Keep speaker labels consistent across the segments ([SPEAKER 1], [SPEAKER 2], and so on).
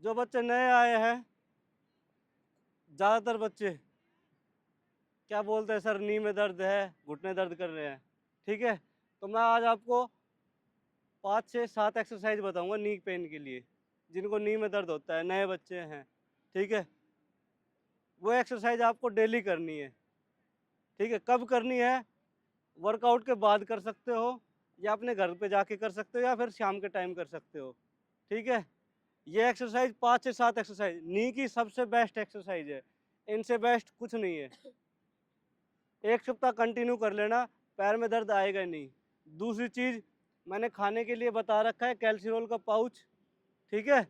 [SPEAKER 1] जो बच्चे नए आए हैं, ज़्यादातर बच्चे क्या बोलते हैं, सर नी में दर्द है, घुटने दर्द कर रहे हैं। ठीक है, तो मैं आज आपको 5 से 7 एक्सरसाइज बताऊंगा नी पेन के लिए, जिनको नी में दर्द होता है, नए बच्चे हैं। ठीक है, वो एक्सरसाइज आपको डेली करनी है। ठीक है, कब करनी है? वर्कआउट के बाद कर सकते हो, या अपने घर पे जाके कर सकते हो, या फिर शाम के टाइम कर सकते हो। ठीक है, ये एक्सरसाइज 5 से 7 एक्सरसाइज नी की सबसे बेस्ट एक्सरसाइज है, इनसे बेस्ट कुछ नहीं है। एक सप्ताह कंटिन्यू कर लेना, पैर में दर्द आएगा नहीं। दूसरी चीज़, मैंने खाने के लिए बता रखा है कैल्सिरोल का पाउच। ठीक है,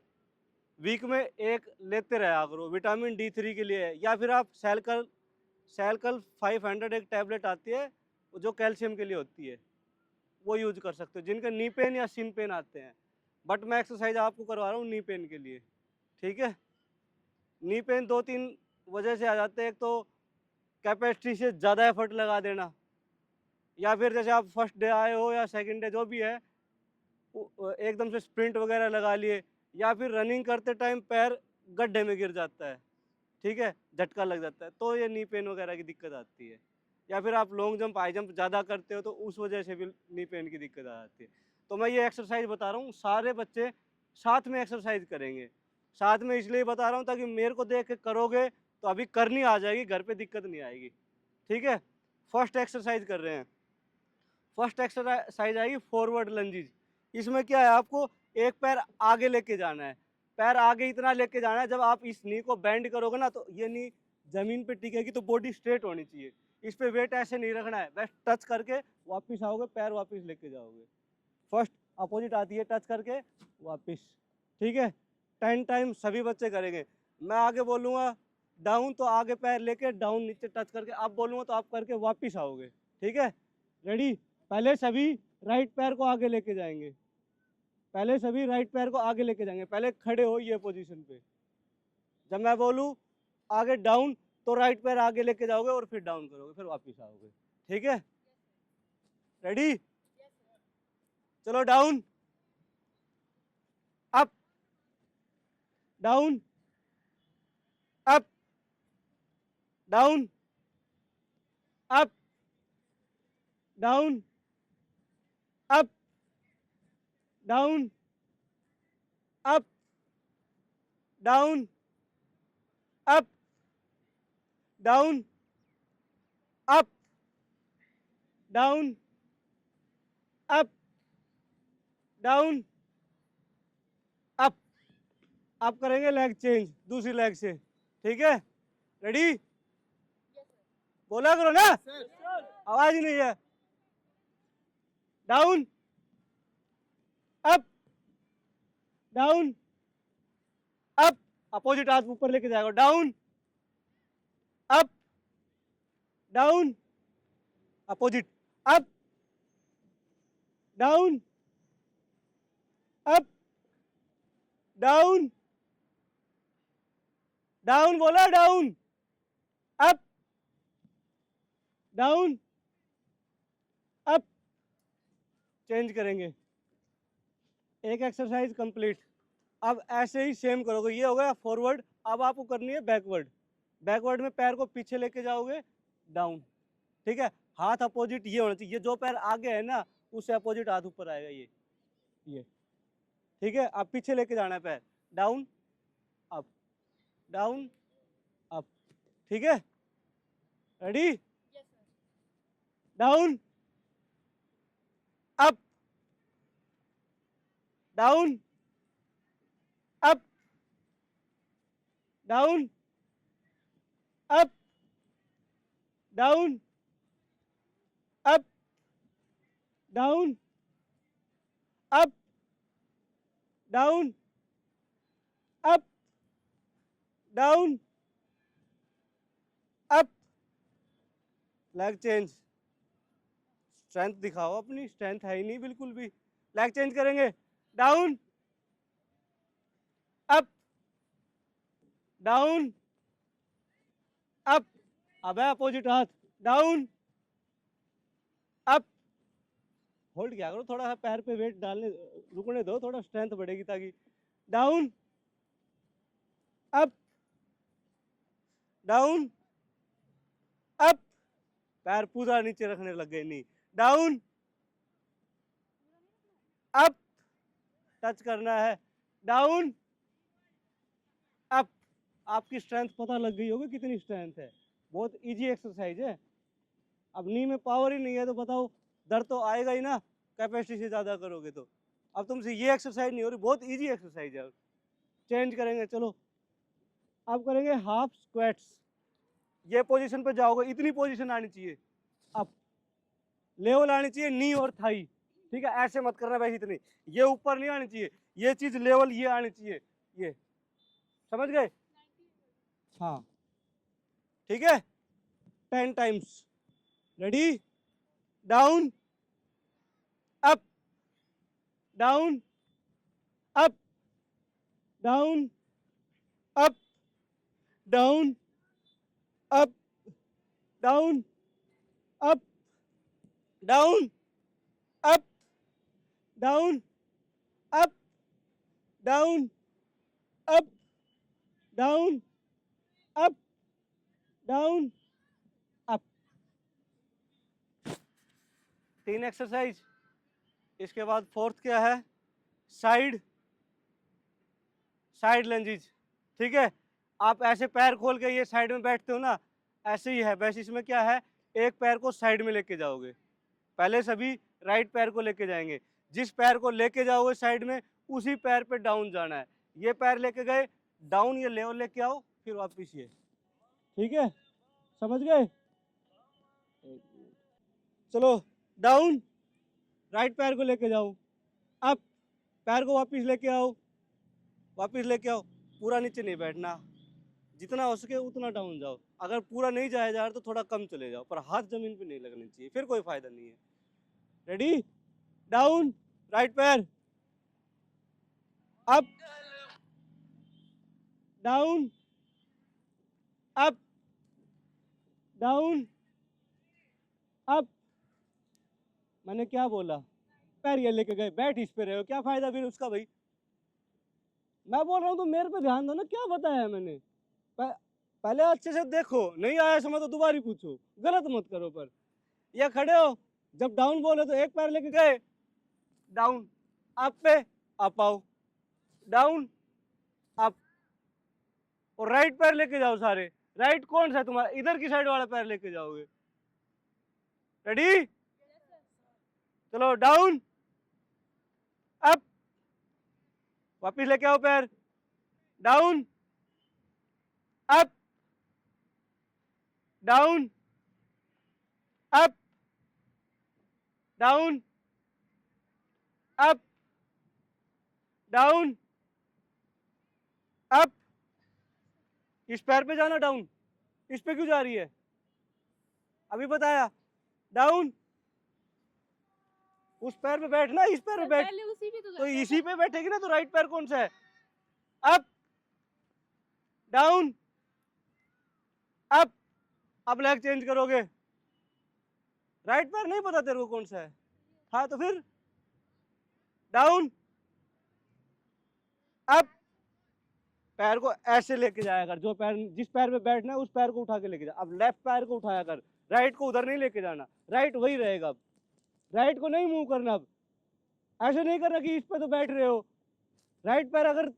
[SPEAKER 1] वीक में एक लेते रहा करो, विटामिन D3 के लिए है। या फिर आप सेलकल 500 एक टैबलेट आती है, जो कैल्शियम के लिए होती है, वो यूज कर सकते हो जिनके नी पेन या शिन पेन आते हैं। बट मैं एक्सरसाइज आपको करवा रहा हूँ नी पेन के लिए। ठीक है, नी पेन 2-3 वजह से आ जाते हैं। एक तो कैपेसिटी से ज़्यादा एफर्ट लगा देना, या फिर जैसे आप फर्स्ट डे आए हो या सेकंड डे जो भी है, एकदम से स्प्रिंट वगैरह लगा लिए, या फिर रनिंग करते टाइम पैर गड्ढे में गिर जाता है। ठीक है, झटका लग जाता है, तो ये नी पेन वगैरह की दिक्कत आती है। या फिर आप लॉन्ग जंप हाई जंप ज़्यादा करते हो, तो उस वजह से भी नी पेन की दिक्कत आ जाती है। तो मैं ये एक्सरसाइज बता रहा हूँ, सारे बच्चे साथ में एक्सरसाइज करेंगे। साथ में इसलिए बता रहा हूँ ताकि मेरे को देख के करोगे तो अभी करनी आ जाएगी, घर पे दिक्कत नहीं आएगी। ठीक है, फर्स्ट एक्सरसाइज कर रहे हैं। फर्स्ट एक्सरसाइज आएगी फॉरवर्ड लंजेस। इसमें क्या है, आपको एक पैर आगे लेके जाना है। पैर आगे इतना लेके जाना है, जब आप इस नी को बेंड करोगे ना, तो ये नी जमीन पे टिकेगी, तो बॉडी स्ट्रेट होनी चाहिए। इस पे वेट ऐसे नहीं रखना है, बस टच करके वापस आओगे, पैर वापस लेके जाओगे। फर्स्ट अपोजिट आती है, टच करके वापस। ठीक है, 10 टाइम सभी बच्चे करेंगे। मैं आगे बोलूँगा डाउन, तो आगे पैर लेके डाउन, नीचे टच करके आप बोलूँगा तो आप करके वापस आओगे। ठीक है, रेडी? पहले सभी राइट पैर को आगे लेके जाएंगे, पहले सभी राइट पैर को आगे लेके जाएंगे। पहले खड़े हो ये पोजीशन पे, जब मैं बोलूँ आगे डाउन, तो राइट पैर आगे लेके जाओगे और फिर डाउन करोगे, फिर वापस आओगे। ठीक है, रेडी? चलो, down, up, down, up, down, up, down, up, down, up, down, up, down, up, down, up, down, up. आप करेंगे लेग चेंज दूसरी लेग से। ठीक है, रेडी? बोला करो ना, आवाज ही नहीं है। Down, up, down, up, opposite हाथ ऊपर लेके जाएगा, down, up, down, opposite, up, down, up, down, down, बोला down, up, down, up. Change करेंगे, एक एक्सरसाइज कंप्लीट। अब ऐसे ही सेम करोगे, ये हो गया फॉरवर्ड। अब आपको करनी है बैकवर्ड। बैकवर्ड में पैर को पीछे लेके जाओगे, डाउन। ठीक है, हाथ अपोजिट ये होना चाहिए, जो पैर आगे है ना, उससे अपोजिट हाथ ऊपर आएगा, ये। ठीक है, अब पीछे लेके जाना है पैर, डाउन, अप, डाउन, अप। ठीक है, ready? Down, up, down, up, down, up, down, up, down, up, down, up, down, up. Leg change. Strength दिखाओ अपनी, स्ट्रेंथ है ही नहीं बिल्कुल भी। लेग चेंज करेंगे, डाउन, अप, डाउन, अप। अब है अपोजिट हाथ, डाउन, अप। होल्ड क्या करो, थोड़ा सा पैर पे वेट डालने, रुकने दो, थोड़ा स्ट्रेंथ बढ़ेगी ताकि। डाउन, अप डाउन अप, पैर पूरा नीचे रखने लग गए, नी डाउन अप, टच करना है, डाउन अप। आपकी स्ट्रेंथ पता लग गई होगी कितनी स्ट्रेंथ है, बहुत इजी एक्सरसाइज है। अब नी में पावर ही नहीं है तो बताओ, दर्द तो आएगा ही ना, कैपेसिटी से ज़्यादा करोगे तो। अब तुमसे ये एक्सरसाइज नहीं हो रही, बहुत इजी एक्सरसाइज है। चेंज करेंगे, चलो अब करेंगे हाफ स्क्वाट्स। ये पोजीशन पे जाओगे, इतनी पोजीशन आनी चाहिए, अब लेवल आनी चाहिए नी और थाई, ठीक है। ऐसे मत करना भाई, इतनी ये ऊपर नहीं आनी चाहिए, ये चीज लेवल ये आनी चाहिए, ये समझ गए? हाँ ठीक है, 10 times. Ready, down up down up down up down up down up down up down up down up down up down up. 3 exercise. इसके बाद फोर्थ क्या है, साइड साइड लंजीज, ठीक है। आप ऐसे पैर खोल के ये साइड में बैठते हो ना, ऐसे ही है, बस इसमें क्या है, एक पैर को साइड में लेके जाओगे। पहले सभी राइट पैर को लेके जाएंगे, जिस पैर को लेके जाओगे साइड में उसी पैर पे डाउन जाना है। ये पैर लेके गए डाउन, ये लेवल लेके आओ, फिर वापिस ये, ठीक है, समझ गए? चलो डाउन, राइट पैर को लेके जाओ, अप, पैर को वापिस लेके आओ, वापिस लेके आओ, पूरा नीचे नहीं बैठना, जितना हो सके उतना डाउन जाओ। अगर पूरा नहीं जाया जा रहा तो थोड़ा कम चले जाओ, पर हाथ जमीन पे नहीं लगने चाहिए, फिर कोई फायदा नहीं है। रेडी, डाउन, राइट पैर, up down up down up. मैंने क्या बोला, पैर ये लेके गए, बैठ इस पे रहे हो, क्या फायदा फिर उसका भाई? मैं बोल रहा हूँ तो मेरे पे ध्यान दो ना, क्या बताया है मैंने? पहले अच्छे से देखो, नहीं आया समझ तो दोबारा पूछो, गलत मत करो। पर ये खड़े हो, जब डाउन बोले तो एक पैर लेके गए डाउन, अप पे अप आओ, डाउन अप, और राइट पैर लेके जाओ सारे। राइट कौन सा है तुम्हारा, इधर की साइड वाला पैर लेके जाओगे। रेडी, चलो डाउन अप, वापिस लेके आओ पैर, down up down up down up down up. इस पैर पे जाना डाउन, इस पे क्यों जा रही है? अभी बताया, डाउन, उस पैर पे बैठना, इस पैर पे बैठ, उसी पे तो इसी पे बैठेगी ना, तो राइट पैर कौन सा है? Up down up. अब लेग चेंज करोगे, राइट पैर नहीं पता तेरे को कौन सा है? हाँ तो फिर डाउन अप, पैर को ऐसे लेके जाया कर, जो पैर जिस पैर पे बैठना है उस पैर को उठा के लेके जा। अब लेफ्ट पैर को उठाया कर, राइट को उधर नहीं लेके जाना, राइट वही रहेगा। अब राइट को नहीं मूव करना, अब ऐसे नहीं करना कि इस पे तो बैठ रहे हो। राइट पैर अगर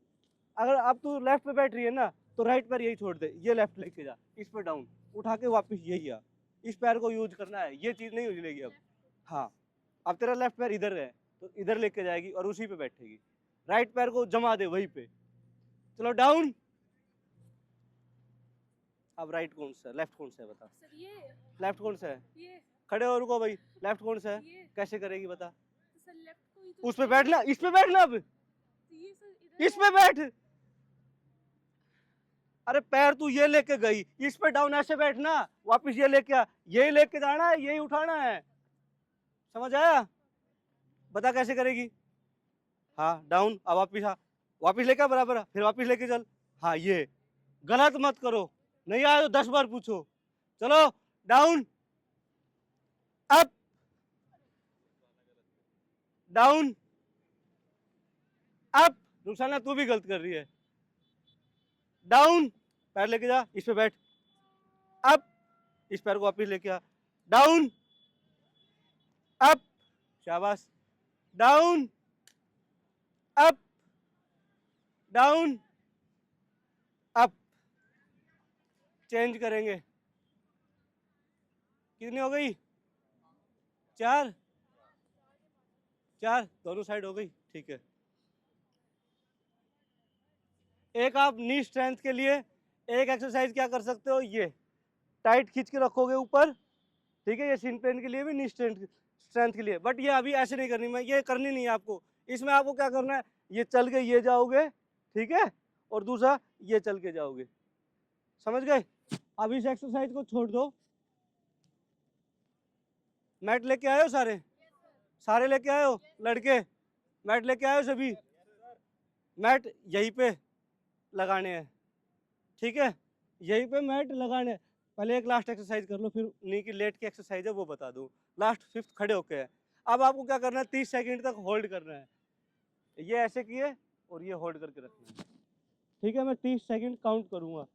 [SPEAKER 1] अगर अब तू लेफ्ट पे बैठ रही है ना, तो राइट पैर यही छोड़ दे, ये लेफ्ट लेके जा, इस पे डाउन, उठा के वापस यही आ, इस पैर को यूज करना है, ये चीज नहीं उजलेगी अब। हाँ, अब तेरा लेफ्ट पैर इधर है तो इधर लेके जाएगी और उसी पे बैठेगी, राइट पैर को जमा दे वहीं पे। चलो डाउन। अब राइट कौन सा है, लेफ्ट कौन सा है बता? सर ये लेफ्ट कौन सा है? ये खड़े हो, रुको भाई, लेफ्ट कौन सा है? कैसे करेगी बता? तो सर लेफ्ट को ही तो उस पे बैठना, इस पे बैठना, अब ये सर इस पे बैठ। अरे पैर तू ये लेके गई, इस पे डाउन ऐसे बैठना, वापस ये लेके आ, यही लेके जाना है, यही उठाना है, समझ आया? बता कैसे करेगी? हाँ डाउन, अब वापिस आ, वापिस लेके आ बराबर, फिर वापिस लेके चल। हाँ ये गलत मत करो, नहीं आया तो 10 बार पूछो। चलो down up down up. Rukhsana तू भी गलत कर रही है, डाउन, पैर लेके जा, इस पे बैठ, अप, इस पैर को वापिस लेके आ, डाउन, अप, शाबाश, down, up, down, up. Change करेंगे, कितनी हो गई? 4, 4 दोनों साइड हो गई, ठीक है। एक आप नी स्ट्रेंथ के लिए एक एक्सरसाइज क्या कर सकते हो, ये टाइट खींच के रखोगे ऊपर, ठीक है, ये शिन पेन के लिए भी, नी स्ट्रेंथ के लिए, बट ये अभी ऐसे नहीं करनी, मैं ये करनी नहीं है आपको। इसमें आपको क्या करना है, ये चल के ये जाओगे, ठीक है, और दूसरा ये चल के जाओगे, समझ गए? अब इस एक्सरसाइज को छोड़ दो। मैट लेके आए हो सारे? सारे लेके आए हो लड़के? मैट लेके आए हो सभी? मैट यहीं पे लगाने हैं, ठीक है, यहीं पे मैट लगाने हैं। पहले एक लास्ट एक्सरसाइज कर लो, फिर नी की लेट की एक्सरसाइज है वो बता दूँ। लास्ट 5th खड़े होके है। अब आपको क्या करना है, 30 सेकंड तक होल्ड करना है, ये ऐसे किए और ये होल्ड करके रखना है, ठीक है। मैं 30 सेकंड काउंट करूंगा।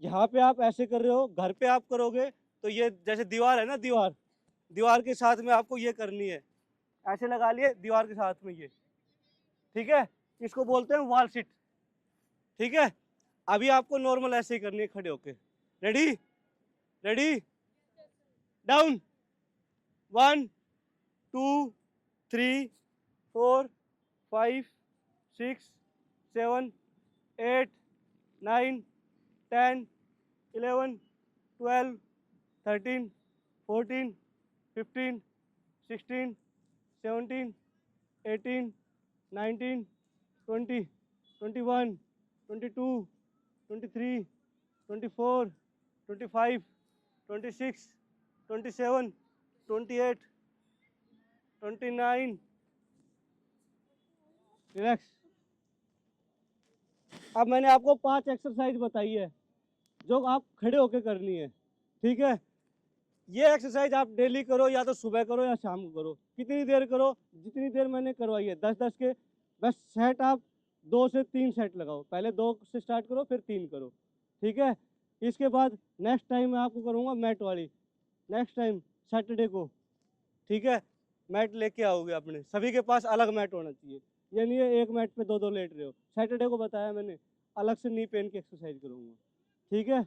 [SPEAKER 1] यहाँ पे आप ऐसे कर रहे हो, घर पे आप करोगे तो ये जैसे दीवार है ना, दीवार के साथ में आपको ये करनी है, ऐसे लगा लिए दीवार के साथ में ये, ठीक है, इसको बोलते हैं वॉल सिट, ठीक है। अभी आपको नॉर्मल ऐसे ही करनी है खड़े होके। रेडी? रेडी? डाउन, 1 2 3 4 5 6 7 8 9 10 11 12 13 14 15 16 17 18 19 20 21 22 23 24 25 26 27 28 29। रिलैक्स। अब मैंने आपको 5 एक्सरसाइज बताई है जो आप खड़े होकर करनी है, ठीक है। ये एक्सरसाइज आप डेली करो, या तो सुबह करो या शाम को करो। कितनी देर करो? जितनी देर मैंने करवाई है, 10-10 के। बस सेट आप 2 से 3 सेट लगाओ, पहले 2 से स्टार्ट करो फिर 3 करो, ठीक है। इसके बाद नेक्स्ट टाइम मैं आपको करूँगा मैट वाली, नेक्स्ट टाइम सैटरडे को, ठीक है। मैट लेके आओगे अपने, सभी के पास अलग मैट होना चाहिए, ये नहीं है एक मैट पे 2-2 लेट रहे हो। सैटरडे को बताया मैंने, अलग से नी पेन की एक्सरसाइज करूँगा, ठीक है।